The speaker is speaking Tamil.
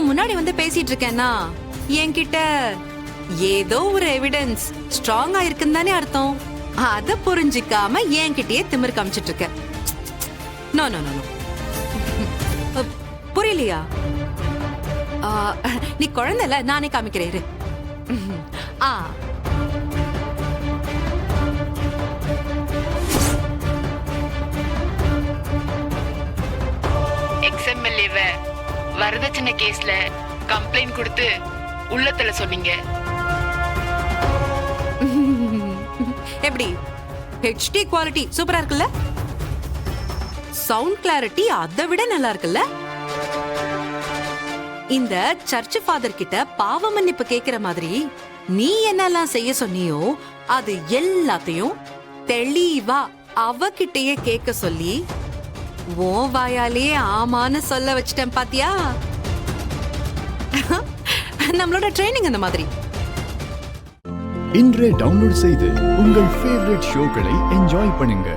உன் முன்னாடி வந்து பேசிட்டு இருக்கேன்னா என்கிட்ட ஏதோ ஒரு எவிடன்ஸ் ஸ்ட்ராங்கா இருக்குன்னு தானே அர்த்தம். அத புரிஞ்சிக்காம என்கிட்டயே திமிர் காமிச்சிட்டு இருக்க. நோ நோ நோ நோ, புரியலையா? நீ குழந்தைல, நானே காமிக்கிறேன் இரு. எக்ஸ்எம்எல்ஏவ வரதட்சணை கேஸ்ல கம்ப்ளைண்ட் கொடுத்து உள்ளத்துல சொன்னீங்க. எப்படி HD குவாலிட்டி சூப்பரா இருக்குல்ல? சவுண்ட் கிளாரிட்டி அதை விட நல்லா இருக்குல்ல? இந்த சர்ச் ஃபாதர் கிட்ட பாவ மன்னிப்பு கேக்குற மாதிரி நீ என்னெல்லாம் செய்ய சொன்னியோ அது எல்லாத்தையும் தெளிவா அவகிட்டயே கேட்க சொல்லி ஓ வாயாலே ஆமான்னு சொல்ல வச்சிட்டேன் பாத்தியா? நம்மளோட ட்ரைனிங் அந்த மாதிரி. இன்றே டவுன்லோட் செய்து உங்கள் ஃபேவரட் ஷோக்களை என்ஜாய் பண்ணுங்க.